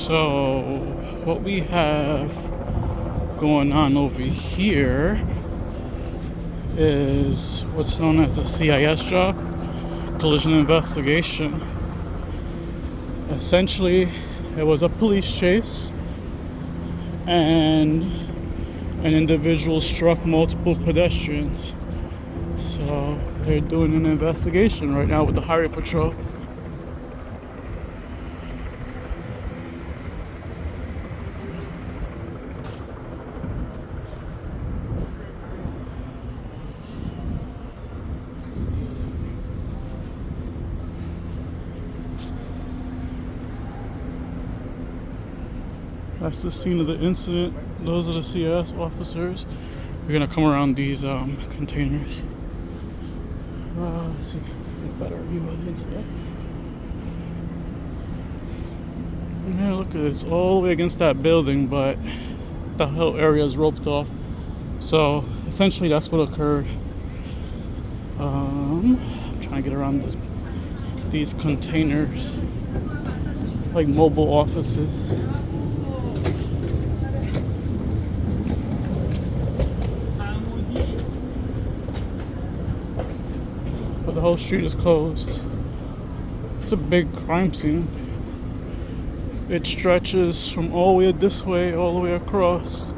So, what we have going on over here is what's known as a CIS job, collision investigation. Essentially, it was a police chase, and an individual struck multiple pedestrians. So, they're doing an investigation right now with the highway patrol. That's the scene of the incident. Those are the CIS officers. We're gonna come around these containers. Let's see, get a better view of the incident. And here, look at it. It's all the way against that building, but the whole area is roped off. So essentially, that's what occurred. I'm trying to get around these containers, like mobile offices. But the whole street is closed. It's a big crime scene. It stretches from all the way this way, all the way across.